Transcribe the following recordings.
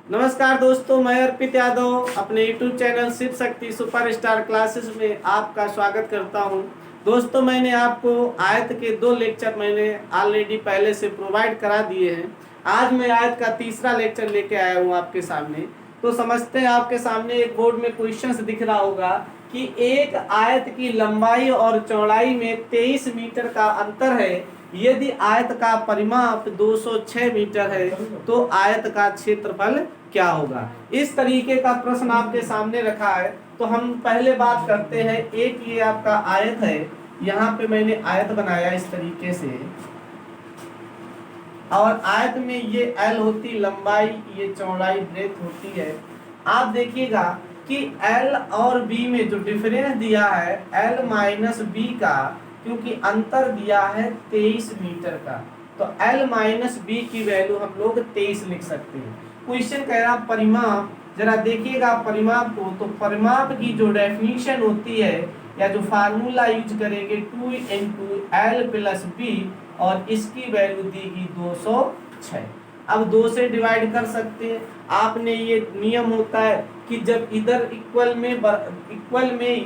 नमस्कार दोस्तों, मैं अर्पित यादव अपने YouTube channel Shiv Shakti superstar classes में आपका स्वागत करता हूं। दोस्तों, मैंने आपको आयत के 2 लेक्चर मैंने ऑलरेडी पहले से प्रोवाइड करा दिए हैं। आज मैं आयत का तीसरा लेक्चर लेके आया हूं आपके सामने। तो समझते हैं, आपके सामने एक बोर्ड में क्वेश्चंस दिख रहा होगा कि एक आयत की लंबाई और चौड़ाई में 23 मीटर का अंतर है। यदि आयत का परिमाप 206 मीटर है तो आयत का क्षेत्रफल क्या होगा। इस तरीके का प्रश्न आपके सामने रखा है। तो हम पहले बात करते हैं, एक ये आपका आयत है, यहाँ पे मैंने आयत बनाया इस तरीके से, और आयत में ये L होती लंबाई, ये चौड़ाई ब्रेथ होती है। आप देखिएगा कि L और B में जो डिफरेंस दिया है L माइनस B का, क्योंकि अंतर दिया है 23 मीटर का, तो L माइनस B की वैल्यू हम लोग 23 लिख सकते हैं। क्वेश्चन कह रहा परिमाप, जरा देखिएगा परिमाप को। तो परिमाप की जो डेफिनेशन होती है या जो फार्मूला यूज करेंगे 2 इंटू एल प्लस बी, और इसकी वैल्यू देगी 206। अब 2 से डिवाइड कर सकते हैं। आपने ये नियम होता है कि जब इधर इक्वल में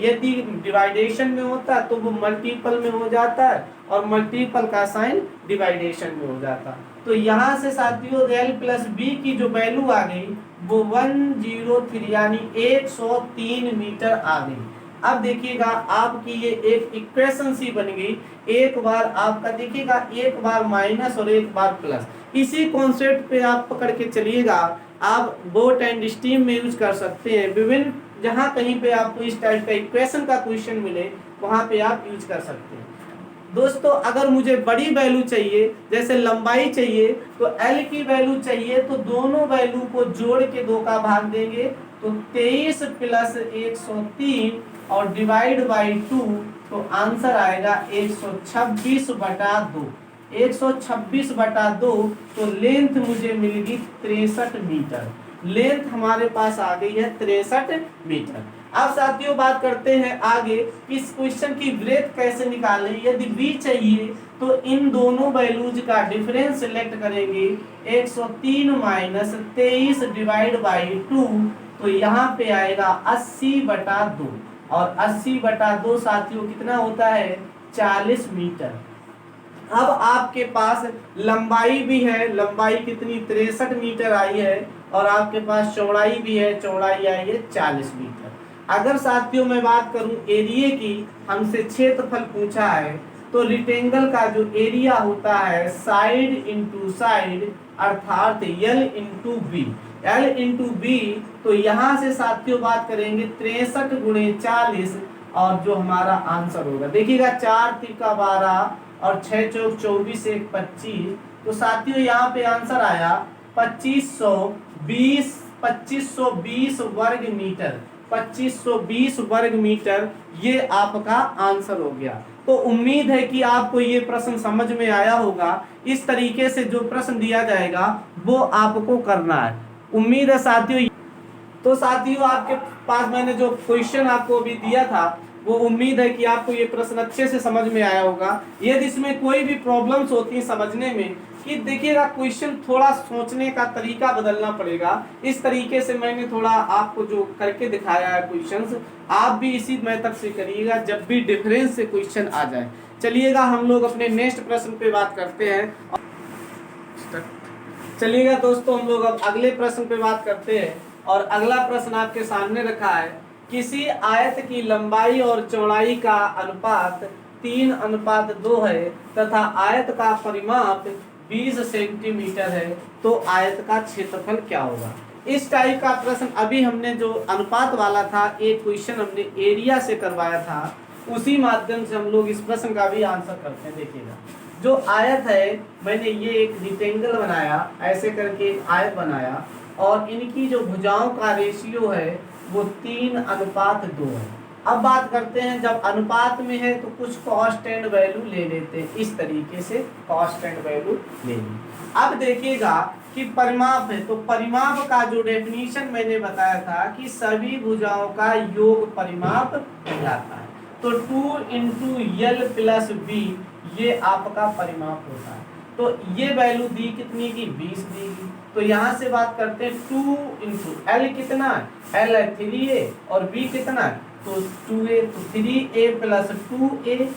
यदि डिवाइडेशन में होता है तो वो मल्टीपल में हो जाता है, और मल्टीपल का साइन डिवाइडेशन में हो जाता है। तो यहाँ से साथियों एल प्लस बी की जो वैल्यू आ गई वो 103 यानी 103 मीटर आ गई। अब देखिएगा आपकी ये एक इक्वेशन सी बन गई। एक बार आपका देखिएगा, एक बार माइनस और एक बार प्लस। इसी कॉन्सेप्ट पे आप पकड़ के चलिएगा। आप बोट एंड स्टीम में यूज कर सकते हैं। विभिन्न जहां कहीं पे आपको इस टाइप का इक्वेशन का क्वेश्चन मिले वहां पे आप यूज कर सकते हैं। दोस्तों, अगर मुझे बड़ी वैल्यू चाहिए, जैसे लंबाई चाहिए, तो L की वैल्यू चाहिए, तो दोनों वैल्यू को जोड़ के 2 का भाग देंगे, तो 23 प्लस 103 और डिवाइड बाई 2, तो आंसर आएगा 126/2। 126/2, तो लेंथ मुझे मिलेगी 63 मीटर। लेंथ हमारे पास आ गई है 63 मीटर। अब साथियों बात करते हैं आगे, इस क्वेश्चन की ब्रेथ कैसे निकालें। यदि b चाहिए तो इन दोनों वैल्यूज का डिफरेंस सिलेक्ट करेंगे, 103 माइनस 23 डिवाइड बाई 2, तो यहाँ पे आएगा 80/2, और 80/2 साथियों कितना होता है 40 मीटर। अब आपके पास लंबाई भी है, लंबाई कितनी 63 मीटर आई है, और आपके पास चौड़ाई भी है, चौड़ाई आई है 40 मीटर। अगर साथियों मैं बात करूं एरिया की, हमसे क्षेत्रफल पूछा है, तो रेक्टेंगल का जो एरिया होता है साइड इंटू साइड, अर्थात L into B, L into B, तो यहाँ से साथियों बात करेंगे 63 गुणे 40, और जो हमारा आंसर होगा देखिएगा 4 तिका 12 और 6 चौक 24 1 25, तो साथियों यहाँ पे आंसर आया 2520 वर्ग मीटर। 2520 वर्ग मीटर ये आपका आंसर हो गया। तो उम्मीद है कि आपको ये प्रश्न समझ में आया होगा। इस तरीके से जो प्रश्न दिया जाएगा वो आपको करना है। उम्मीद है साथियों। तो साथियों आपके पास मैंने जो क्वेश्चन आपको अभी दिया था, वो उम्मीद है कि आपको ये प्रश्न अच्छे से समझ में आया होगा। यदि इसमें कोई भी प्रॉब्लम्स होती है समझने में, कि देखिएगा क्वेश्चन थोड़ा सोचने का तरीका बदलना पड़ेगा। इस तरीके से मैंने थोड़ा आपको जो करके दिखाया है क्वेश्चंस, आप भी इसी मेथड से करिएगा जब भी डिफरेंस से क्वेश्चन आ जाए। चलिएगा हम लोग अपने नेक्स्ट प्रश्न पे बात करते हैं। चलिएगा दोस्तों, हम लोग अब अगले प्रश्न पे बात करते हैं, और अगला प्रश्न आपके सामने रखा है। किसी आयत की लंबाई और चौड़ाई का अनुपात 3:2 है तथा आयत का परिमाप 20 सेंटीमीटर है, तो आयत का क्षेत्रफल क्या होगा। इस टाइप का प्रश्न अभी हमने जो अनुपात वाला था, एक क्वेश्चन हमने एरिया से करवाया था, उसी माध्यम से हम लोग इस प्रश्न का भी आंसर करते हैं। देखिएगा जो आयत है, मैंने ये एक रेक्टेंगल बनाया, ऐसे करके एक आयत बनाया, और इनकी जो भुजाओं का रेशियो है वो 3:2 है। अब बात करते हैं, जब अनुपात में है तो कुछ कांस्टेंट वैल्यू ले लेते हैं, इस तरीके से कांस्टेंट वैल्यू ले ली। अब देखिएगा कि परिमाप है, तो परिमाप का जो डेफिनेशन मैंने बताया था कि सभी भुजाओं का योग परिमाप कहलाता है। तो 2 इंटू एल प्लस बी ये आपका परिमाप होता है। तो ये वैल्यू दी कितनी की 20 दी, तो यहाँ से बात करते हैं 2 इंटू एल कितना है, एल है 3a और बी कितना है तो 2a, तो 3a प्लस 2a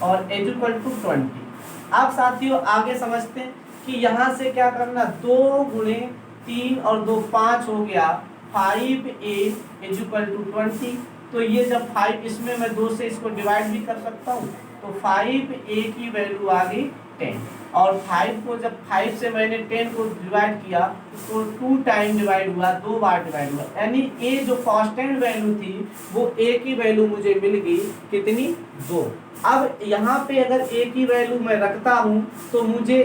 और एज इक्वल टू 20। अब साथियों आगे समझते हैं कि यहाँ से क्या करना, 2 गुणे 3 और 2 5 हो गया, 5a इज इक्वल टू 20। तो ये जब 5 इसमें मैं 2 से इसको डिवाइड भी कर सकता हूँ, तो 5a की वैल्यू आ गई 10 और 5 को जब 5 से मैंने 10 को डिवाइड किया तो 2 टाइम डिवाइड हुआ, 2 बार डिवाइड हुआ, यानी a जो कांस्टेंट वैल्यू थी वो a की वैल्यू मुझे मिल गई कितनी 2। अब यहाँ पे अगर a की वैल्यू मैं रखता हूँ तो मुझे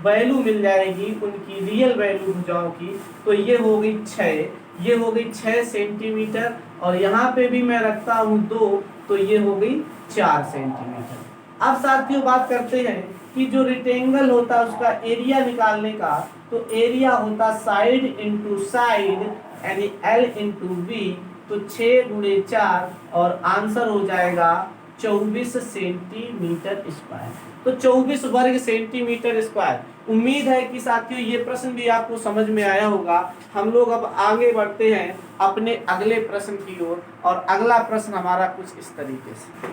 वैल्यू मिल जाएगी उनकी रियल वैल्यू भुजाओं की, तो ये हो गई 6, ये हो गई 6 सेंटीमीटर और यहाँ पे भी मैं रखता हूँ 2 तो ये हो गई 4 सेंटीमीटर। अब साथियों बात करते हैं कि जो रेक्टेंगल होता है उसका एरिया निकालने का, तो एरिया होता साइड इंटू साइड यानी L इंटू बी, तो 6 गुणे 4 और आंसर हो जाएगा 24 सेंटीमीटर स्क्वायर, तो 24 वर्ग सेंटीमीटर स्क्वायर। उम्मीद है कि साथियों ये प्रश्न भी आपको समझ में आया होगा। हम लोग अब आगे बढ़ते हैं अपने अगले प्रश्न की ओर और अगला प्रश्न हमारा कुछ इस तरीके से,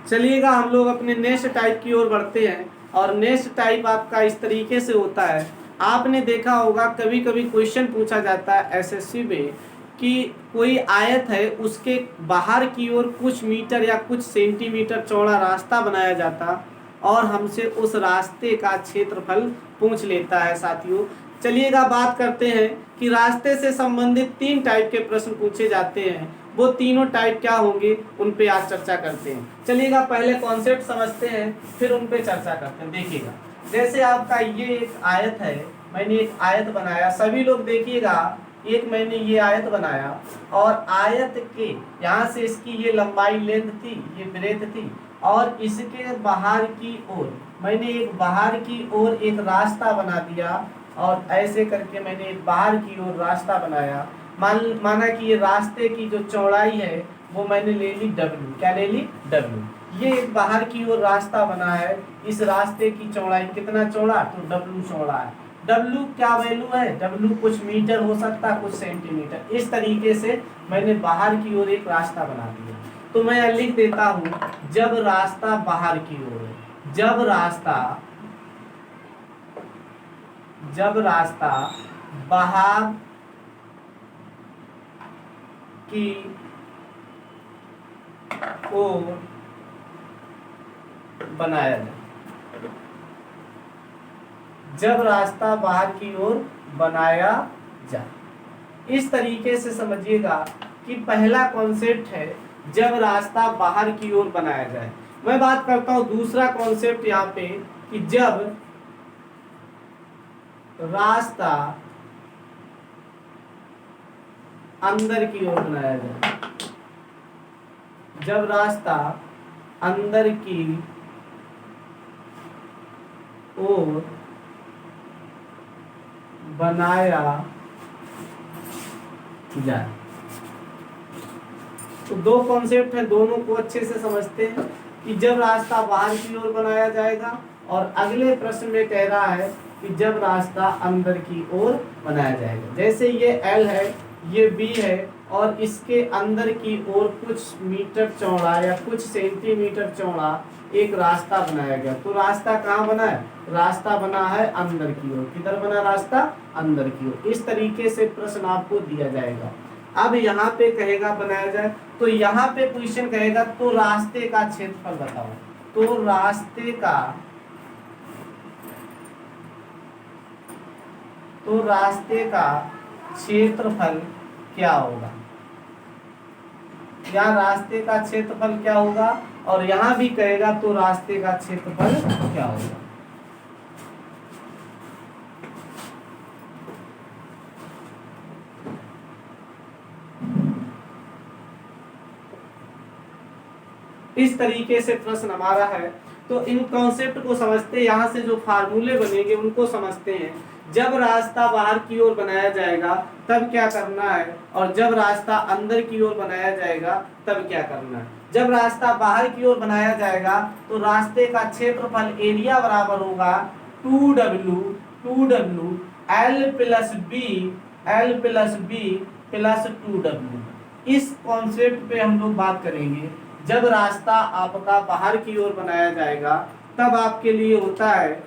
चलिएगा हम लोग अपने नेक्स्ट टाइप की ओर बढ़ते हैं और नेक्स्ट टाइप आपका इस तरीके से होता है। आपने देखा होगा कभी कभी क्वेश्चन पूछा जाता है एसएससी में कि कोई आयत है उसके बाहर की ओर कुछ मीटर या कुछ सेंटीमीटर चौड़ा रास्ता बनाया जाता और हमसे उस रास्ते का क्षेत्रफल पूछ लेता है। साथियों चलिएगा बात करते हैं कि रास्ते से संबंधित 3 टाइप के प्रश्न पूछे जाते हैं, वो तीनों टाइप क्या होंगे उन पे आज चर्चा करते हैं। चलिएगा पहले कॉन्सेप्ट समझते हैं फिर उन पे चर्चा करते हैं। देखिएगा जैसे आपका ये एक आयत है, मैंने एक आयत बनाया, सभी लोग देखिएगा, एक मैंने ये आयत बनाया और आयत के यहाँ से इसकी ये लंबाई लेंथ थी, ये ब्रेथ थी और इसके बाहर की ओर मैंने एक बाहर की ओर एक रास्ता बना दिया और ऐसे करके मैंने एक बाहर की ओर रास्ता बनाया। माना कि ये रास्ते की जो चौड़ाई है वो मैंने ले ली W, क्या ले ली W। ये एक बाहर की ओर रास्ता बना है, इस रास्ते की चौड़ाई कितना चौड़ा, तो W चौड़ा है। W क्या वैल्यू है, W कुछ मीटर हो सकता है कुछ सेंटीमीटर। इस तरीके से मैंने बाहर की ओर एक रास्ता बना दिया, तो मैं लिख देता हूं जब रास्ता बाहर की ओर है, जब रास्ता बाहर की ओर बनाया जाए, जब रास्ता बाहर की ओर बनाया जाए। इस तरीके से समझिएगा कि पहला कॉन्सेप्ट है जब रास्ता बाहर की ओर बनाया जाए। मैं बात करता हूं दूसरा कॉन्सेप्ट यहाँ पे कि जब रास्ता अंदर की ओर बनाया जाए, जब रास्ता अंदर की ओर बनाया जाए। तो 2 कॉन्सेप्ट है, दोनों को अच्छे से समझते हैं कि जब रास्ता बाहर की ओर बनाया जाएगा और अगले प्रश्न में कह रहा है कि जब रास्ता अंदर की ओर बनाया जाएगा। जैसे ये L है, ये B है और इसके अंदर की ओर कुछ मीटर चौड़ा या कुछ सेंटीमीटर चौड़ा एक रास्ता बनाया गया। तो रास्ता कहाँ बना है, रास्ता बना है अंदर की ओर। किधर बना रास्ता, अंदर की ओर। इस तरीके से प्रश्न आपको दिया जाएगा। अब यहाँ पे कहेगा बनाया जाए, तो यहाँ पे क्वेश्चन कहेगा तो रास्ते का क्षेत्रफल बताओ, तो रास्ते का क्षेत्रफल क्या होगा, या रास्ते का क्षेत्रफल क्या होगा, और यहाँ भी कहेगा तो रास्ते का क्षेत्रफल क्या होगा। इस तरीके से प्रश्न हमारा है। तो इन कॉन्सेप्ट को समझते, यहाँ से जो फार्मूले बनेंगे उनको समझते हैं। जब रास्ता बाहर की ओर बनाया जाएगा तब क्या करना है, और जब रास्ता अंदर की ओर बनाया जाएगा तब क्या करना है। जब रास्ता बाहर की ओर बनाया जाएगा तो रास्ते का क्षेत्रफल एरिया बराबर होगा 2W L plus B, L plus B plus 2W। इस कॉन्सेप्ट पे हम लोग बात करेंगे। जब रास्ता आपका बाहर की ओर बनाया जाएगा तब आपके लिए होता है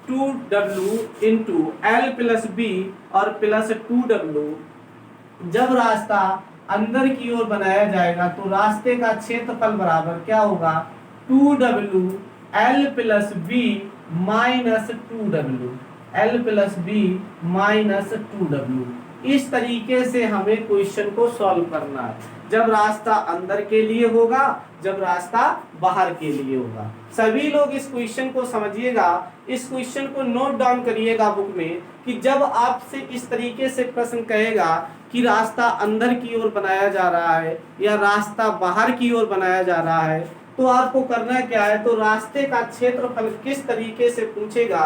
2W into L plus B और प्लस 2W। जब रास्ता अंदर की ओर बनाया जाएगा तो रास्ते का क्षेत्रफल बराबर क्या होगा, 2W L plus B minus 2W, L plus B minus 2W। इस तरीके से हमें क्वेश्चन को सॉल्व करना है, जब रास्ता अंदर के लिए होगा, जब रास्ता बाहर के लिए होगा। सभी लोग इस क्वेश्चन को समझिएगा, इस क्वेश्चन को नोट डाउन करिएगा बुक में, कि जब आपसे इस तरीके से प्रश्न कहेगा कि रास्ता अंदर की ओर बनाया जा रहा है या रास्ता बाहर की ओर बनाया जा रहा है, तो आपको करना क्या है, तो रास्ते का क्षेत्रफल किस तरीके से पूछेगा।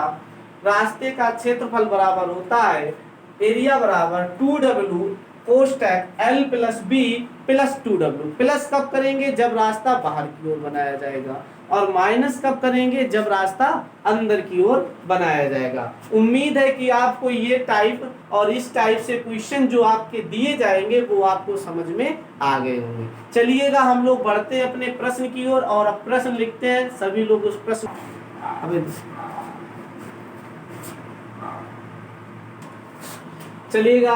रास्ते का क्षेत्रफल बराबर होता है एरिया बराबर 2W कोष्टक L plus B plus 2W। Plus कब करेंगे, जब रास्ता बाहर की ओर बनाया जाएगा, और माइनस कब करेंगे, जब रास्ता अंदर की ओर बनाया जाएगा। उम्मीद है कि आपको ये टाइप और इस टाइप से क्वेश्चन जो आपके दिए जाएंगे वो आपको समझ में आ गए होंगे। चलिएगा हम लोग बढ़ते हैं अपने प्रश्न की ओर, और अब प्रश्न लिखते हैं। सभी लोग उस प्रश्न चलिएगा,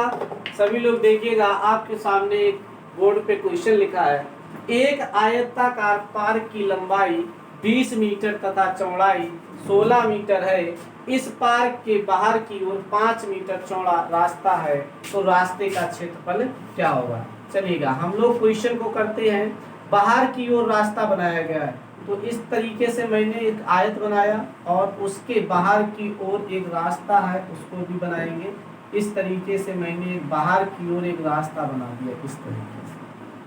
सभी लोग देखिएगा, आपके सामने एक बोर्ड पे क्वेश्चन लिखा है। एक आयताकार पार्क की लंबाई 20 मीटर तथा चौड़ाई 16 मीटर है। इस पार्क के बाहर की ओर 5 मीटर चौड़ा रास्ता है, तो रास्ते का क्षेत्रफल क्या होगा। चलिएगा हम लोग क्वेश्चन को करते हैं। बाहर की ओर रास्ता बनाया गया है, तो इस तरीके से मैंने एक आयत बनाया और उसके बाहर की ओर एक रास्ता है, उसको भी बनाएंगे। इस तरीके से मैंने बाहर की ओर एक रास्ता बना दिया इस तरीके से।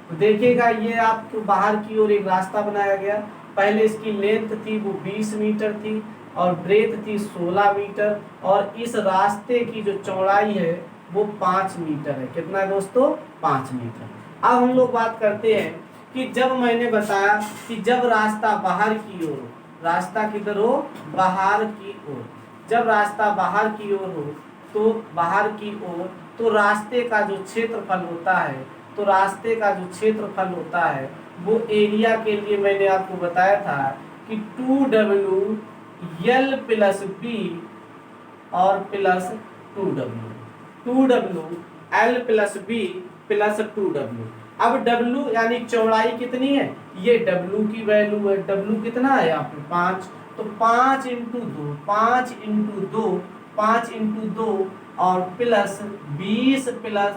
तो देखिएगा ये आपको बाहर की ओर एक रास्ता बनाया गया। पहले इसकी लेंथ थी वो 20 मीटर थी और ब्रेथ थी 16 मीटर, और इस रास्ते की जो चौड़ाई है वो 5 मीटर है। कितना है दोस्तों, 5 मीटर। अब हम लोग बात करते हैं कि जब मैंने बताया कि जब रास्ता बाहर की ओर हो, रास्ता किधर हो, बाहर की ओर, जब रास्ता बाहर की ओर हो तो बाहर की ओर, तो रास्ते का जो क्षेत्रफल होता है, तो रास्ते का जो क्षेत्रफल होता है वो एरिया के लिए मैंने आपको बताया था कि 2W L प्लस बी और plus 2W, 2W L plus B plus 2W। अब W यानी चौड़ाई कितनी है, ये W की वैल्यू है। W कितना है यहाँ पे 5, तो 5 इंटू 2, 5 इंटू 2, 5 इंटू 2 और प्लस 20 प्लस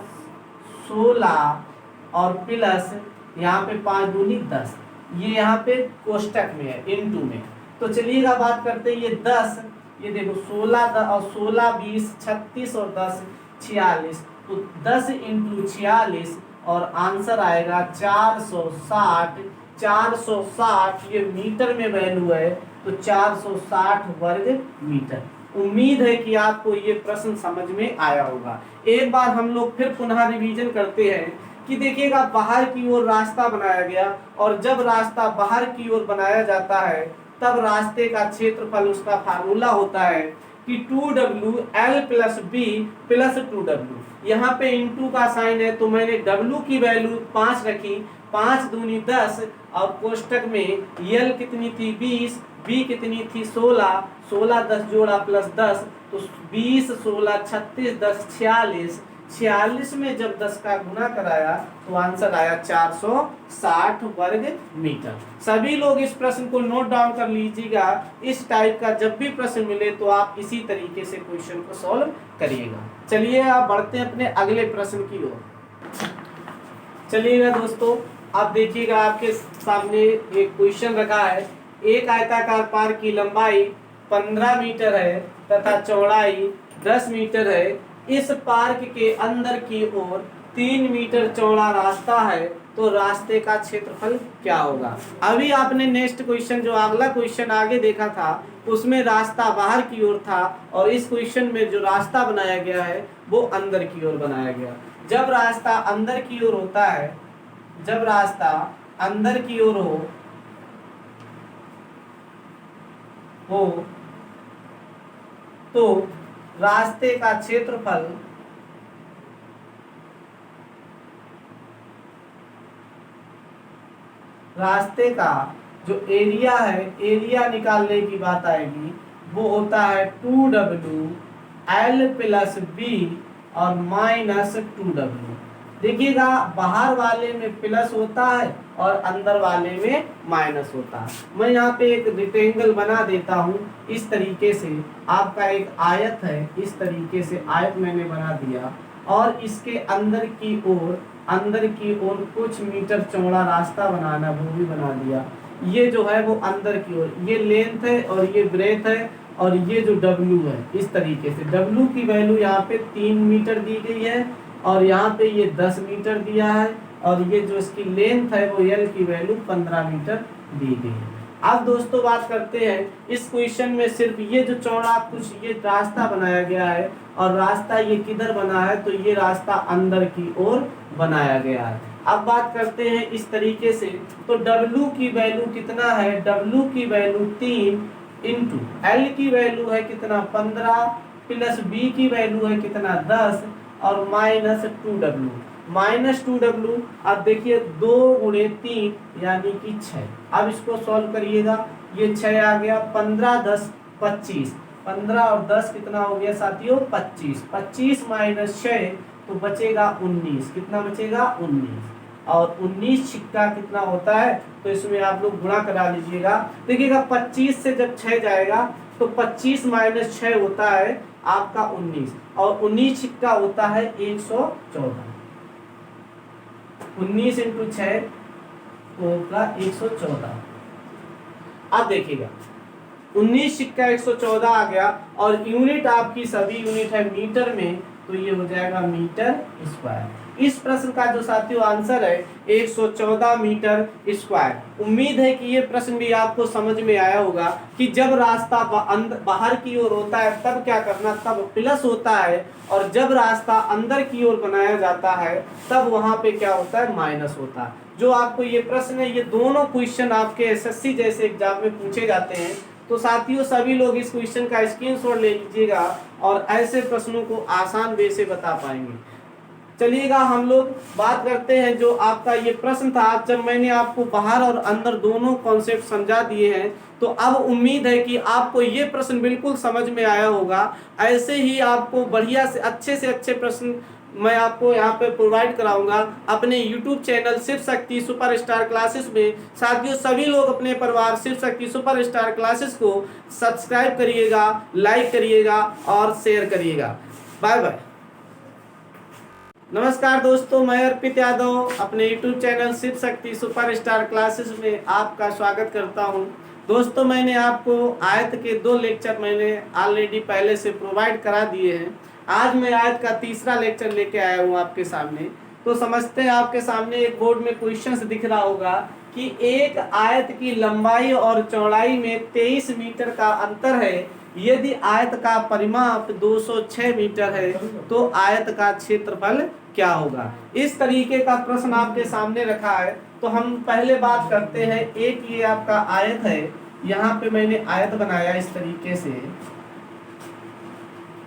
16 और प्लस यहाँ पे 5 दूनी 10, ये यहाँ पे कोष्टक में है इंटू में। तो चलिएगा बात करते हैं ये 10, ये देखो 16 और 16 20 36 और 10 46, तो 10 इंटू 46 और आंसर आएगा 460। 460 ये मीटर में वैल्यू है, तो 460 वर्ग मीटर। उम्मीद है कि आपको ये प्रश्न समझ में आया होगा। एक बार हम लोग फिर पुनः रिवीजन करते हैं कि देखिएगा बाहर की ओर रास्ता बनाया गया, और जब रास्ता बाहर की ओर बनाया जाता है तब रास्ते का क्षेत्रफल, उसका फार्मूला होता है कि 2W L plus B plus 2W। यहाँ पे इंटू का साइन है तो मैंने W की वैल्यू 5 रखी, 5 दूनी 10 और कोष्टक में L कितनी थी 20, B कितनी थी 16, 16 10 जोड़ा प्लस 10, तो 20 16 36 10 46, 46 में जब 10 का गुना कराया तो आंसर आया 460 वर्ग मीटर। सभी लोग इस प्रश्न को नोट डाउन कर लीजिएगा। इस टाइप का जब भी प्रश्न मिले तो आप इसी तरीके से क्वेश्चन को सॉल्व करिएगा। चलिए आप बढ़ते हैं अपने अगले प्रश्न की ओर। चलिएगा दोस्तों, आप देखिएगा आपके सामने एक क्वेश्चन रखा है। एक आयताकार पार्क की लंबाई 15 मीटर है तथा चौड़ाई 10 मीटर है। इस पार्क के अंदर की ओर 3 मीटर चौड़ा रास्ता है, तो रास्ते का क्षेत्रफल क्या होगा। अभी आपने नेक्स्ट क्वेश्चन, जो अगला क्वेश्चन आगे देखा था, उसमें रास्ता बाहर की ओर था, और इस क्वेश्चन में जो रास्ता बनाया गया है वो अंदर की ओर बनाया गया। जब रास्ता अंदर की ओर होता है, जब रास्ता अंदर की ओर हो तो रास्ते का क्षेत्रफल रास्ते का जो एरिया है, एरिया निकालने की बात आएगी, वो होता है 2W L प्लस बी और माइनस 2W। देखिएगा बाहर वाले में प्लस होता है और अंदर वाले में माइनस होता है। मैं यहाँ पे एक रेक्टेंगल बना देता हूँ इस तरीके से। आपका एक आयत है, इस तरीके से आयत मैंने बना दिया और इसके अंदर की ओर कुछ मीटर चौड़ा रास्ता बनाना, वो भी बना दिया। ये जो है वो अंदर की ओर, ये लेंथ है और ये ब्रेथ है और ये जो W है, इस तरीके से W की वैल्यू यहाँ पे 3 मीटर दी गई है और यहाँ पे ये 10 मीटर दिया है और ये जो इसकी लेंथ है वो L की वैल्यू 15 मीटर दी गई है। अब दोस्तों बात करते हैं इस क्वेश्चन में सिर्फ ये जो चौड़ा कुछ ये रास्ता बनाया गया है और रास्ता ये किधर बना है, तो ये रास्ता अंदर की ओर बनाया गया है। अब बात करते हैं इस तरीके से, तो W की वैल्यू कितना है, W की वैल्यू 3 इंटू L की वैल्यू है कितना 15 प्लस B की वैल्यू है कितना 10 और माइनस 2W। माइनस 2W, अब देखिए 2 गुणे 3 यानी कि 6। अब इसको सॉल्व करिएगा, ये 6 आ गया, 15 10 25, 15 और 10 कितना हो गया साथियों 25, 25 माइनस 6 तो बचेगा 19। कितना बचेगा 19, और 19 छिक्का कितना होता है, तो इसमें आप लोग गुणा करा लीजिएगा। देखिएगा 25 से जब 6 जाएगा तो 25 माइनस 6 होता है आपका 19 और 19 छिक्का होता है 114। 19 इंटू 6 होगा 114। अब देखिएगा 19 छिक्का 114 आ गया और यूनिट आपकी सभी यूनिट है मीटर में, तो ये हो जाएगा मीटर स्क्वायर। इस प्रश्न का जो साथियों आंसर है 114 मीटर स्क्वायर। उम्मीद है कि ये प्रश्न भी आपको समझ में आया होगा कि जब रास्ता बाहर की ओर होता है तब क्या करना, तब प्लस होता है, और जब रास्ता अंदर की ओर बनाया जाता है तब वहां पे क्या होता है, माइनस होता है। जो आपको ये प्रश्न है, ये दोनों क्वेश्चन आपके एसएससी जैसे एग्जाम में पूछे जाते हैं। तो साथियों सभी लोग इस क्वेश्चन का स्क्रीनशॉट ले लीजिएगा और ऐसे प्रश्नों को आसान वे से बता पाएंगे। चलिएगा हम लोग बात करते हैं जो आपका ये प्रश्न था। जब मैंने आपको बाहर और अंदर दोनों कॉन्सेप्ट समझा दिए हैं, तो अब उम्मीद है कि आपको ये प्रश्न बिल्कुल समझ में आया होगा। ऐसे ही आपको बढ़िया से अच्छे प्रश्न मैं आपको यहाँ पे प्रोवाइड कराऊंगा अपने YouTube channel Shiv Shakti superstar classes में। साथियों सभी लोग अपने परिवार शिव शक्ति सुपरस्टार क्लासेस को सब्सक्राइब करिएगा, लाइक करिएगा और शेयर करिएगा। Bye bye. नमस्कार दोस्तों, मैं अर्पित यादव अपने YouTube channel Shiv Shakti superstar classes में आपका स्वागत करता हूं। दोस्तों मैंने आपको आयत के 2 लेक्चर मैंने ऑलरेडी पहले से प्रोवाइड करा दिए हैं। आज मैं आयत का तीसरा लेक्चर लेके आया हूं आपके सामने। तो समझते हैं, आपके सामने एक बोर्ड में क्वेश्चन दिख रहा होगा कि एक आयत की लंबाई और चौड़ाई में 23 मीटर का अंतर है। यदि आयत का परिमाप 206 मीटर है तो आयत का क्षेत्रफल क्या होगा। इस तरीके का प्रश्न आपके सामने रखा है। तो हम पहले बात करते हैं, एक ये आपका आयत है, यहाँ पे मैंने आयत बनाया इस तरीके से,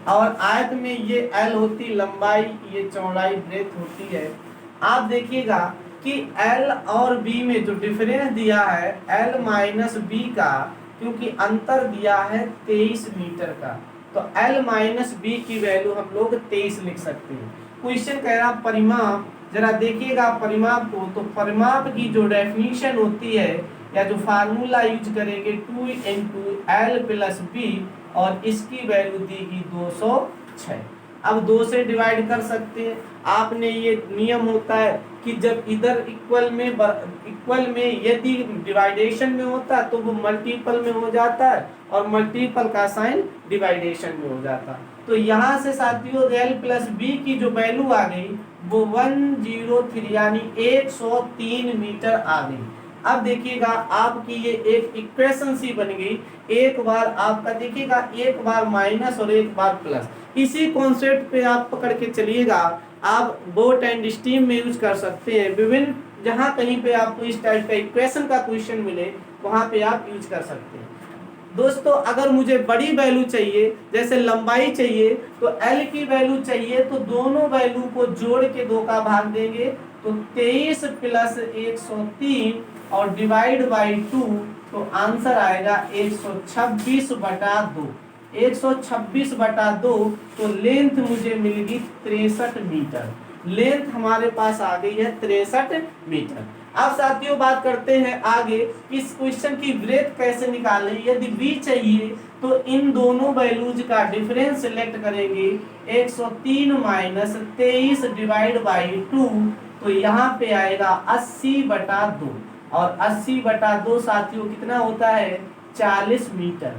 और आयत में ये L होती लंबाई, ये चौड़ाई ब्रेथ होती है। आप देखिएगा कि L और B में जो डिफरेंस दिया है L माइनस B का, क्योंकि अंतर दिया है 23 मीटर का, तो L माइनस B की वैल्यू हम लोग 23 लिख सकते हैं। क्वेश्चन कह रहा परिमाप, जरा देखिएगा परिमाप को, तो परिमाप की जो डेफिनेशन होती है या जो फार्मूला यूज करेंगे 2 इंटू L प्लस B, और इसकी वैल्यू देगी 206। अब 2 से डिवाइड कर सकते हैं। आपने ये नियम होता है कि जब इधर इक्वल में यदि डिवाइडेशन में होता है तो वो मल्टीपल में हो जाता है, और मल्टीपल का साइन डिवाइडेशन में हो जाता है। तो यहाँ से साथियों L प्लस B की जो वैल्यू आ गई वो 103 यानी 103 मीटर आ गई। अब देखिएगा आपकी ये एक इक्वेशन सी बन गई। एक बार आपका देखिएगा, एक बार माइनस और एक बार प्लस। इसी कॉन्सेप्ट पे आप पकड़ के चलिएगा। आप बोट एंड स्टीम में यूज कर सकते हैं। विभिन्न जहां कहीं पे आपको इस टाइप का इक्वेशन का क्वेश्चन मिले वहां पे आप यूज कर सकते हैं। दोस्तों अगर मुझे बड़ी वैल्यू चाहिए, जैसे लंबाई चाहिए, तो L की वैल्यू चाहिए तो दोनों वैल्यू को जोड़ के 2 का भाग देंगे, तो 23 प्लस 103 और डिवाइड बाई 2, तो आंसर आएगा 126/2। 126/2, तो लेंथ मुझे मिलेगी 63 मीटर। लेंथ हमारे पास आ गई है 63 मीटर। अब साथियों बात करते हैं आगे, इस क्वेश्चन की ब्रेथ कैसे निकालें। यदि b चाहिए तो इन दोनों वैल्यूज का डिफरेंस सिलेक्ट करेंगे, 103 माइनस 23 डिवाइड बाई 2, तो यहाँ पे आएगा 80/2, और 80/2 साथियों कितना होता है, 40 मीटर।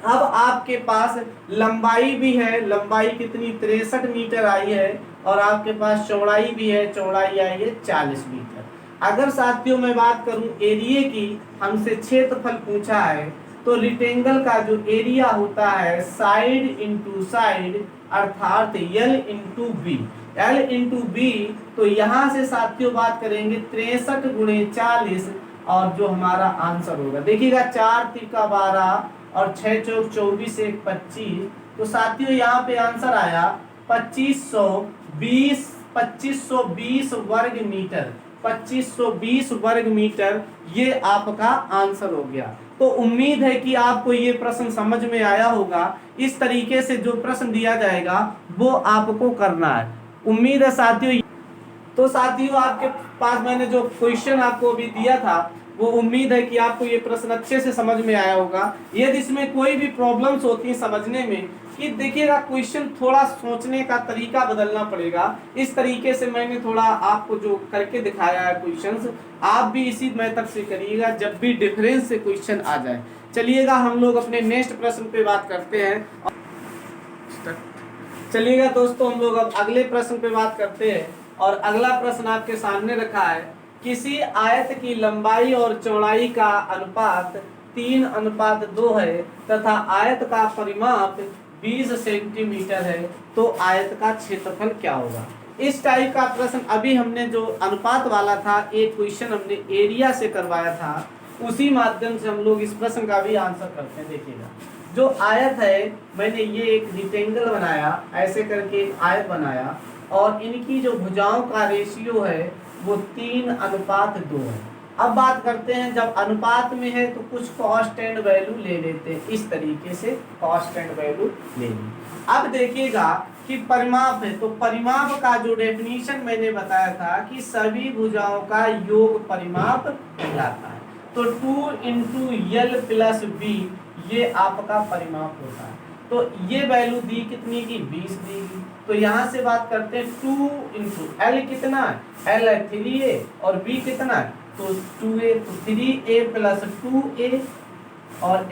अब आपके पास लंबाई भी है, लंबाई कितनी 63 मीटर आई है, और आपके पास चौड़ाई भी है, चौड़ाई आई है 40 मीटर। अगर साथियों मैं बात करूं एरिया की, हमसे क्षेत्रफल पूछा है, तो रेक्टेंगल का जो एरिया होता है साइड इंटू साइड, अर्थात L into B, L into B, तो यहाँ से साथियों बात करेंगे 63 गुणे 40, और जो हमारा आंसर होगा देखिएगा 4 तिका 12 और 6 चौक 24, 1 25, तो साथियों यहाँ पे आंसर आया 2520 वर्ग मीटर। 2520 वर्ग मीटर ये आपका आंसर हो गया। तो उम्मीद है कि आपको ये प्रश्न समझ में आया होगा। इस तरीके से जो प्रश्न दिया जाएगा वो आपको करना है, उम्मीद है साथियों। तो साथियों आपके पास मैंने जो क्वेश्चन आपको अभी दिया था, वो उम्मीद है कि आपको ये प्रश्न अच्छे से समझ में आया होगा। यदि इसमें कोई भी प्रॉब्लम्स होती है समझने में, कि देखिएगा क्वेश्चन थोड़ा सोचने का तरीका बदलना पड़ेगा। इस तरीके से मैंने थोड़ा आपको जो करके दिखाया है क्वेश्चंस, आप भी इसी मेथड से करिएगा जब भी डिफरेंस से क्वेश्चन आ जाए। चलिएगा हम लोग अपने नेक्स्ट प्रश्न पे बात करते हैं। चलिएगा दोस्तों हम लोग अब अगले प्रश्न पे बात करते हैं, और अगला प्रश्न आपके सामने रखा है, किसी आयत की लंबाई और चौड़ाई का अनुपात 3:2 है तथा आयत का परिमाप 20 सेंटीमीटर है, तो आयत का क्षेत्रफल क्या होगा। इस टाइप का प्रश्न अभी हमने जो अनुपात वाला था, एक क्वेश्चन हमने एरिया से करवाया था, उसी माध्यम से हम लोग इस प्रश्न का भी आंसर करते हैं। देखिएगा जो आयत है, मैंने ये एक रेक्टेंगल बनाया, ऐसे करके एक आयत बनाया, और इनकी जो भुजाओं का रेशियो है वो 3:2 है। अब बात करते हैं, जब अनुपात में है तो कुछ कांस्टेंट वैल्यू ले लेते हैं, इस तरीके से कांस्टेंट वैल्यू ले ली। अब देखिएगा कि परिमाप है, तो परिमाप का जो डेफिनेशन मैंने बताया था कि सभी भुजाओं का योग परिमाप कहलाता है। तो 2 × L + B ये आपका परिमाप होता है। तो ये वैल्यू दी कितनी की, 20 दी। तो यहाँ से बात करते हैं 2 × L कितना है, L है 3A, और B कितना है, तो 2A, तो 3A + 2A और =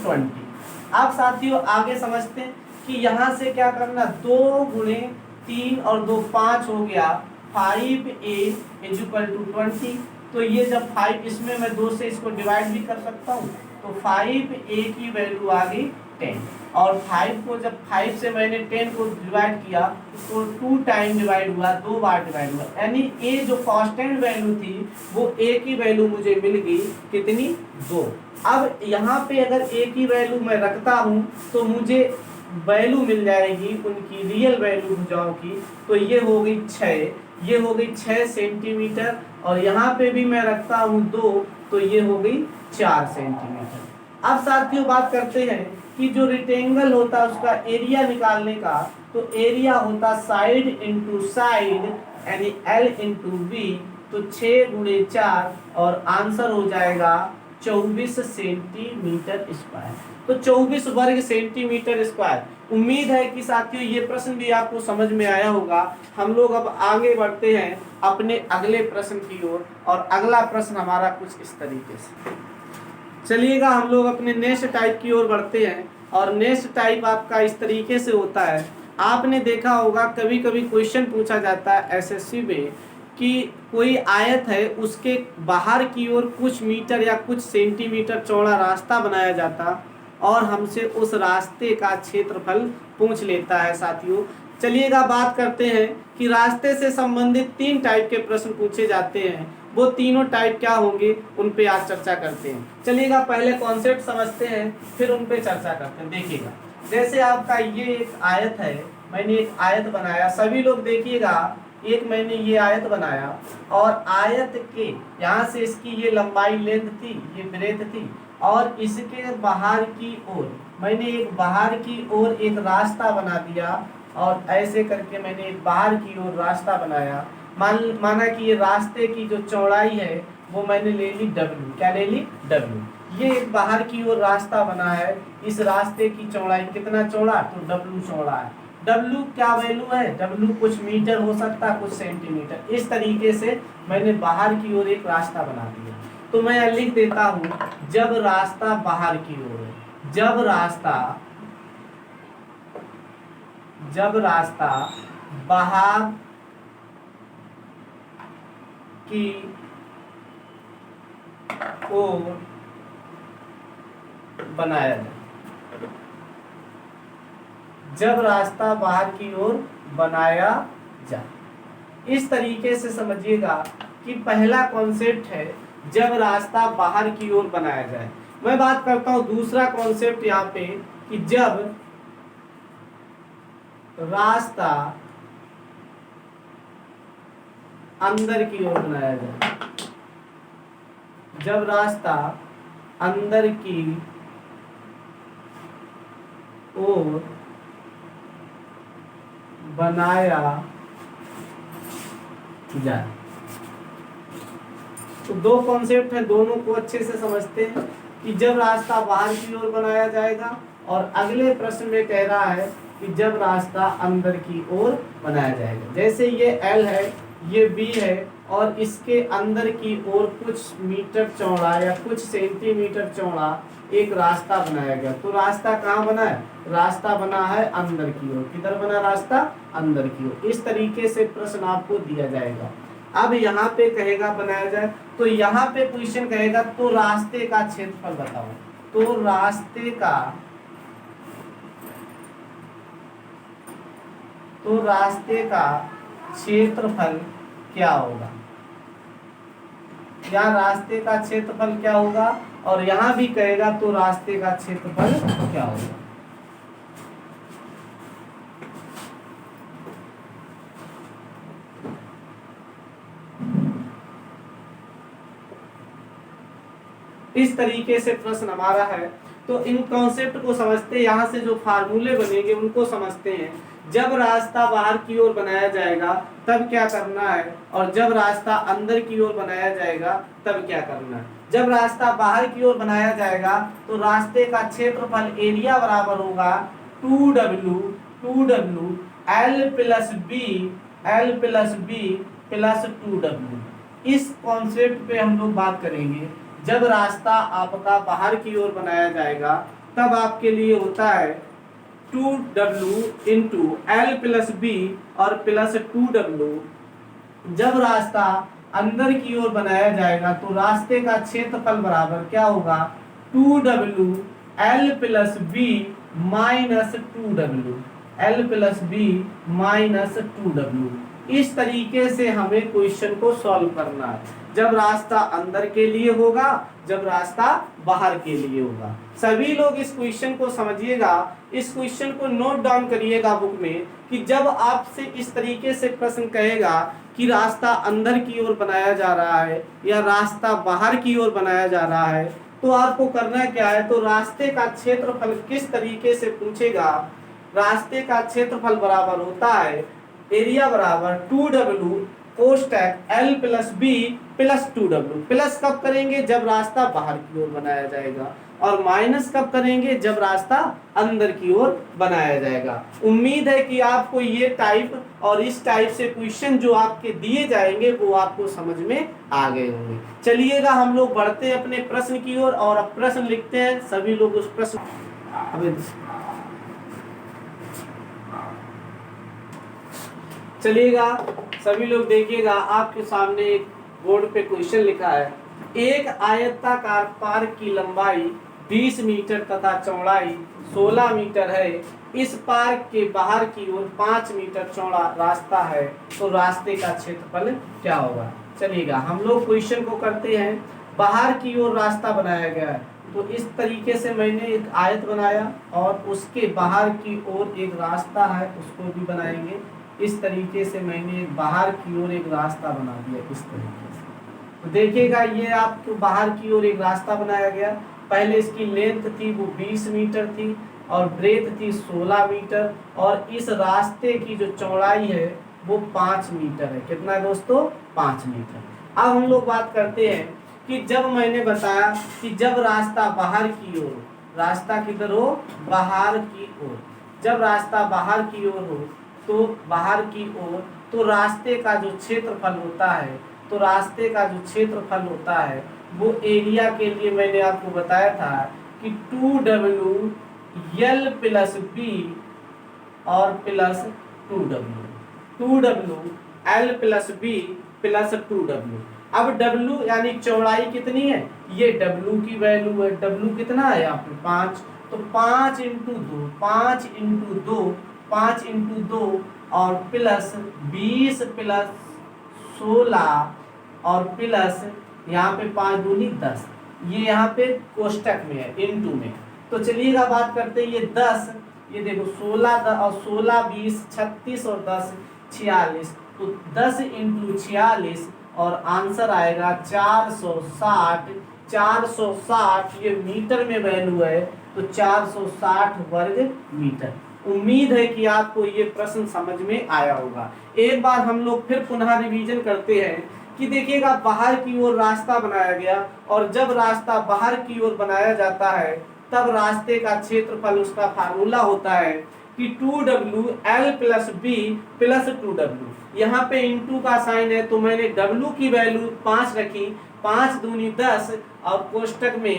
20। आप साथियों आगे समझते हैं कि यहाँ से क्या करना, 2 × 3 और 2 5 हो गया, 5A = 20। तो ये जब 5, इसमें मैं 2 से इसको डिवाइड भी कर सकता हूँ, तो 5A की वैल्यू आ गई 10, और 5 को जब 5 से मैंने 10 को डिवाइड किया तो 2 टाइम डिवाइड हुआ, 2 बार डिवाइड हुआ, यानी A जो कांस्टेंट वैल्यू थी वो A की वैल्यू मुझे मिल गई कितनी, 2। अब यहाँ पे अगर A की वैल्यू मैं रखता हूँ तो मुझे वैल्यू मिल जाएगी उनकी रियल वैल्यू भुजाओं की, तो ये हो गई 6, ये हो गई 6 सेंटीमीटर, और यहाँ पे भी मैं रखता हूँ 2, तो ये हो गई 4 सेंटीमीटर। अब साथियों बात करते हैं कि जो रेक्टेंगल होता है उसका एरिया निकालने का, तो एरिया होता साइड इंटू साइड यानी L इंटू बी, तो 6 × 4, और आंसर हो जाएगा 24 सेंटीमीटर स्क्वायर। तो 24 वर्ग सेंटीमीटर स्क्वायर। उम्मीद है कि साथियों ये प्रश्न भी आपको समझ में आया होगा। हम लोग अब आगे बढ़ते हैं अपने अगले प्रश्न की ओर, और अगला प्रश्न हमारा कुछ इस तरीके से। चलिएगा हम लोग अपने नेक्स्ट टाइप की ओर बढ़ते हैं, और नेक्स्ट टाइप आपका इस तरीके से होता है। आपने देखा होगा कभी कभी क्वेश्चन पूछा जाता है एसएससी में कि कोई आयत है, उसके बाहर की ओर कुछ मीटर या कुछ सेंटीमीटर चौड़ा रास्ता बनाया जाता, और हमसे उस रास्ते का क्षेत्रफल पूछ लेता है साथियों। चलिएगा बात करते हैं कि रास्ते से संबंधित 3 टाइप के प्रश्न पूछे जाते हैं, वो तीनों टाइप क्या होंगे उन पे आज चर्चा करते हैं। चलिएगा पहले कॉन्सेप्ट समझते हैं, फिर उन पे चर्चा करते हैं। देखिएगा जैसे आपका ये एक आयत है, मैंने एक आयत बनाया, सभी लोग देखिएगा, एक मैंने ये आयत बनाया और आयत के यहाँ से इसकी ये लंबाई लेंथ थी, ये ब्रेथ थी, और इसके बाहर की ओर मैंने एक बाहर की ओर एक रास्ता बना दिया, और ऐसे करके मैंने एक बाहर की ओर रास्ता बनाया। माना कि ये रास्ते की जो चौड़ाई है वो मैंने ले ली W। क्या ले ली? W। ये एक बाहर की ओर रास्ता बना है, इस रास्ते की चौड़ाई कितना चौड़ा? तो W चौड़ा है। W क्या वैल्यू है? W कुछ मीटर हो सकता है, कुछ सेंटीमीटर। इस तरीके से मैंने बाहर की ओर एक रास्ता बना दिया। तो मैं लिख देता हूं, जब रास्ता बाहर की ओर है, जब रास्ता बाहर की ओर बनाया जाए, जब रास्ता बाहर की ओर बनाया जाए। इस तरीके से समझिएगा कि पहला कॉन्सेप्ट है जब रास्ता बाहर की ओर बनाया जाए। मैं बात करता हूं दूसरा कॉन्सेप्ट यहाँ पे कि जब रास्ता अंदर की ओर बनाया जाए, जब रास्ता अंदर की ओर बनाया जाए। तो दो कॉन्सेप्ट हैं, दोनों को अच्छे से समझते हैं कि जब रास्ता बाहर की ओर बनाया जाएगा, और अगले प्रश्न में कह रहा है कि जब रास्ता अंदर की ओर बनाया जाएगा। जैसे ये L है, ये B है, और इसके अंदर की ओर कुछ मीटर चौड़ा या कुछ सेंटीमीटर चौड़ा एक रास्ता बनाया गया। तो रास्ता कहाँ बना है? रास्ता बना है अंदर की ओर। किधर बना रास्ता? अंदर की ओर। इस तरीके से प्रश्न आपको दिया जाएगा। अब यहाँ पे कहेगा बनाया जाए, तो यहाँ पे क्वेश्चन कहेगा तो रास्ते का क्षेत्रफल बताओ। तो रास्ते का क्षेत्रफल क्या होगा, या रास्ते का क्षेत्रफल क्या होगा, और यहाँ भी कहेगा तो रास्ते का क्षेत्रफल क्या होगा। इस तरीके से प्रश्न हमारा है। तो इन कॉन्सेप्ट को समझते, यहाँ से जो फार्मूले बनेंगे उनको समझते हैं। जब रास्ता बाहर की ओर बनाया जाएगा तब क्या करना है, और जब रास्ता अंदर की ओर बनाया जाएगा तब क्या करना है। जब रास्ता बाहर की ओर बनाया जाएगा तो रास्ते का क्षेत्रफल एरिया बराबर होगा 2W L plus B plus 2W। इस कॉन्सेप्ट पे हम लोग बात करेंगे। जब रास्ता आपका बाहर की ओर बनाया जाएगा तब आपके लिए होता है 2W into L plus B और प्लस 2W। जब रास्ता अंदर की ओर बनाया जाएगा तो रास्ते का क्षेत्रफल बराबर क्या होगा? 2W L plus B minus 2W, L plus B minus 2W। इस तरीके से हमें क्वेश्चन को सॉल्व करना है, जब रास्ता अंदर के लिए होगा, जब रास्ता बाहर के लिए होगा। सभी लोग इस क्वेश्चन को समझिएगा, इस क्वेश्चन को नोट डाउन करिएगा बुक में कि जब आपसे इस तरीके से प्रश्न कहेगा कि रास्ता अंदर की ओर बनाया जा रहा है या रास्ता बाहर की ओर बनाया जा रहा है, तो आपको करना क्या है, तो रास्ते का क्षेत्रफल किस तरीके से पूछेगा। रास्ते का क्षेत्रफल बराबर होता है एरिया बराबर 2W कोष्टक L plus B plus 2W। Plus कब करेंगे? जब रास्ता बाहर की ओर बनाया जाएगा, और माइनस कब करेंगे? जब रास्ता अंदर की ओर बनाया जाएगा। उम्मीद है कि आपको ये टाइप और इस टाइप से क्वेश्चन जो आपके दिए जाएंगे वो आपको समझ में आ गए होंगे। चलिएगा हम लोग बढ़ते हैं अपने प्रश्न की ओर, और अब प्रश्न लिखते हैं। सभी लोग उस प्रश्न चलिएगा, सभी लोग देखिएगा, आपके सामने एक बोर्ड पे क्वेश्चन लिखा है। एक आयताकार पार्क की लंबाई 20 मीटर तथा चौड़ाई 16 मीटर है। इस पार्क के बाहर की ओर 5 मीटर चौड़ा रास्ता है, तो रास्ते का क्षेत्रफल क्या होगा। चलिएगा हम लोग क्वेश्चन को करते हैं। बाहर की ओर रास्ता बनाया गया है, तो इस तरीके से मैंने एक आयत बनाया और उसके बाहर की ओर एक रास्ता है, उसको भी बनाएंगे। इस तरीके से मैंने बाहर की ओर एक रास्ता बना दिया इस तरीके से। तो देखिएगा ये आपको बाहर की ओर एक रास्ता बनाया गया। पहले इसकी लेंथ थी वो 20 मीटर थी और ब्रेथ थी 16 मीटर, और इस रास्ते की जो चौड़ाई है वो 5 मीटर है। कितना है दोस्तों, 5 मीटर। अब हम लोग बात करते हैं कि जब मैंने बताया कि जब रास्ता बाहर की ओर, रास्ता किधर हो, बाहर की ओर, जब रास्ता बाहर की ओर हो तो बाहर की ओर, तो रास्ते का जो क्षेत्रफल होता है, तो रास्ते का जो क्षेत्रफल होता है वो एरिया के लिए मैंने आपको बताया था कि 2W L प्लस बी और plus 2W, 2W L plus B plus 2W। अब W यानी चौड़ाई कितनी है, ये W की वैल्यू है। W कितना है यहाँ पे 5, तो 5 इंटू 2, 5 इंटू 2, 5 इंटू 2 और प्लस 20 प्लस 16 और प्लस यहाँ पे 5 दूनी 10, ये यहाँ पे कोष्टक में है, इनटू में। तो चलिएगा बात करते हैं ये 10, ये देखो 16 और 16 20 36 और 10 46, तो 10 इंटू 46 और आंसर आएगा 460। 460 ये मीटर में वैल्यू है, तो 460 वर्ग मीटर। उम्मीद है कि आपको ये प्रश्न समझ में आया होगा। एक बार हम लोग फिर पुनः रिवीजन करते हैं कि देखिएगा बाहर की ओर रास्ता बनाया गया, और जब रास्ता बाहर की ओर बनाया जाता है तब रास्ते का क्षेत्रफल, उसका फार्मूला होता है कि 2W L plus B plus 2W। यहाँ पे इंटू का साइन है, तो मैंने W की वैल्यू 5 रखी, 5 दूनी 10 और कोष्टक में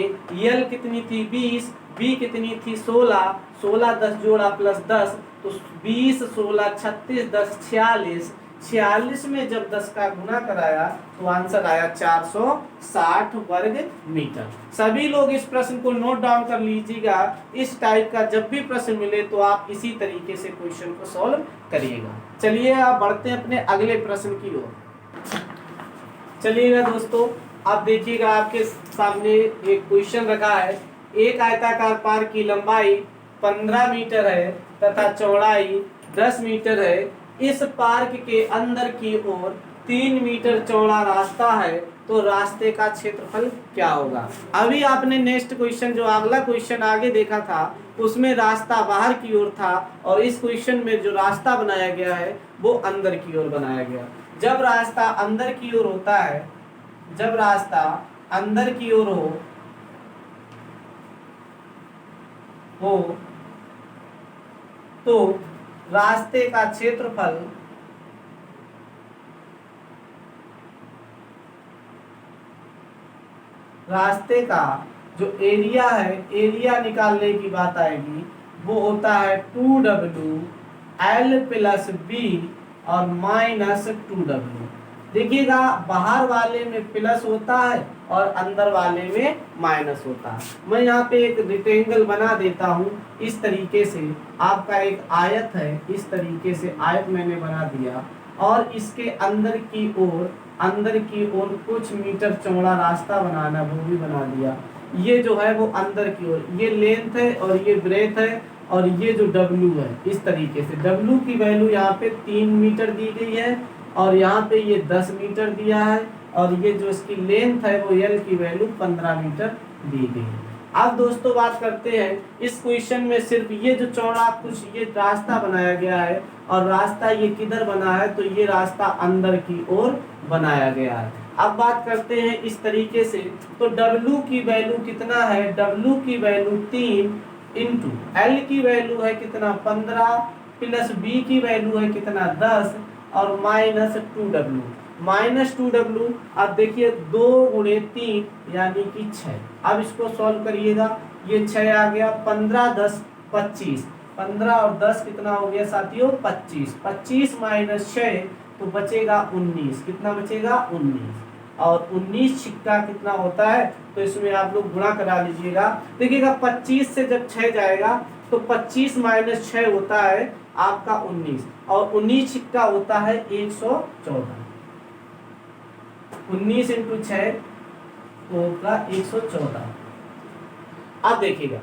L कितनी थी 20, B कितनी थी 16, 16 10 जोड़ा प्लस 10, तो 20 16 36 10 46, 46 में जब 10 का गुना कराया तो आंसर आया 460 वर्ग मीटर। सभी लोग इस प्रश्न को नोट डाउन कर लीजिएगा। इस टाइप का जब भी प्रश्न मिले तो आप इसी तरीके से क्वेश्चन को सॉल्व करिएगा। चलिए आप बढ़ते हैं अपने अगले प्रश्न की ओर। चलिएगा दोस्तों, आप देखिएगा आपके सामने एक क्वेश्चन रखा है। एक आयताकार पार्क की लंबाई 15 मीटर है तथा चौड़ाई 10 मीटर है। इस पार्क के अंदर की ओर 3 मीटर चौड़ा रास्ता है, तो रास्ते का क्षेत्रफल क्या होगा। अभी आपने नेक्स्ट क्वेश्चन, जो अगला क्वेश्चन आगे देखा था, उसमें रास्ता बाहर की ओर था, और इस क्वेश्चन में जो रास्ता बनाया गया है वो अंदर की ओर बनाया गया। जब रास्ता अंदर की ओर होता है, जब रास्ता अंदर की ओर हो तो रास्ते का क्षेत्रफल रास्ते का जो एरिया है, एरिया निकालने की बात आएगी, वो होता है 2W L प्लस बी और माइनस 2W। देखिएगा बाहर वाले में प्लस होता है और अंदर वाले में माइनस होता है। मैं यहाँ पे एक रेक्टेंगल बना देता हूँ इस तरीके से। आपका एक आयत है, इस तरीके से आयत मैंने बना दिया, और इसके अंदर की ओर कुछ मीटर चौड़ा रास्ता बनाना, वो भी बना दिया। ये जो है वो अंदर की ओर, ये लेंथ है और ये ब्रेथ है, और ये जो W है, इस तरीके से W की वैल्यू यहाँ पे 3 मीटर दी गई है, और यहाँ पे ये 10 मीटर दिया है, और ये जो इसकी लेंथ है वो L की वैल्यू 15 मीटर दी गई है। अब दोस्तों बात करते हैं, इस क्वेश्चन में सिर्फ ये जो चौड़ा कुछ ये रास्ता बनाया गया है, और रास्ता ये किधर बना है, तो ये रास्ता अंदर की ओर बनाया गया है। अब बात करते हैं इस तरीके से, तो W की वैल्यू कितना है, W की वैल्यू 3 इंटू L की वैल्यू है कितना 15 प्लस B की वैल्यू है कितना 10 और माइनस 2W। माइनस 2W, अब देखिए 2 गुणे 3 यानी कि 6। अब इसको सॉल्व करिएगा, ये 6 आ गया, 15 10 25, 15 और 10 कितना हो गया साथियों 25, 25 माइनस 6 तो बचेगा 19। कितना बचेगा 19। और 19 सिक्का कितना होता है, तो इसमें आप लोग गुणा करा लीजिएगा। देखिएगा 25 से जब 6 जाएगा तो 25 माइनस 6 होता है आपका 19, और 19 सिक्का होता है 114। 19 इंटू 6 तो होगा 114। अब देखिएगा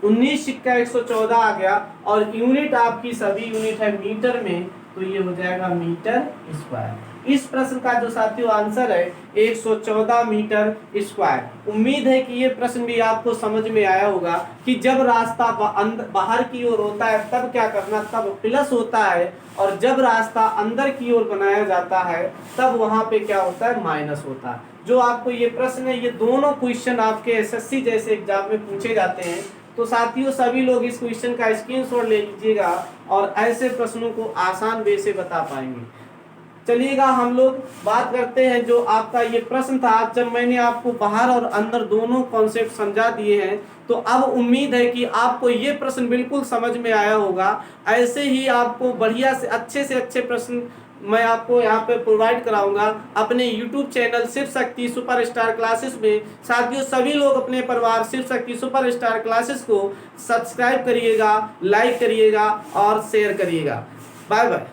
19 सिक्का 114 आ गया, और यूनिट आपकी सभी यूनिट है मीटर में, तो ये हो जाएगा मीटर स्क्वायर। इस प्रश्न का जो साथियों आंसर है 114 मीटर स्क्वायर। उम्मीद है कि ये प्रश्न भी आपको समझ में आया होगा कि जब रास्ता बाहर की ओर होता है तब क्या करना, तब प्लस होता है, और जब रास्ता अंदर की ओर बनाया जाता है तब वहां पे क्या होता है, माइनस होता है। जो आपको ये प्रश्न है, ये दोनों क्वेश्चन आपके एसएससी जैसे एग्जाम में पूछे जाते हैं, तो साथियों सभी लोग इस क्वेश्चन का स्क्रीनशॉट ले लीजिएगा और ऐसे प्रश्नों को आसान वे से बता पाएंगे। चलिएगा हम लोग बात करते हैं जो आपका ये प्रश्न था। जब मैंने आपको बाहर और अंदर दोनों कॉन्सेप्ट समझा दिए हैं, तो अब उम्मीद है कि आपको ये प्रश्न बिल्कुल समझ में आया होगा। ऐसे ही आपको बढ़िया से अच्छे प्रश्न मैं आपको यहाँ पे प्रोवाइड कराऊंगा अपने YouTube channel Shiv Shakti superstar classes में। साथियों सभी लोग अपने परिवार शिव शक्ति सुपरस्टार क्लासेस को सब्सक्राइब करिएगा, लाइक करिएगा और शेयर करिएगा। Bye bye.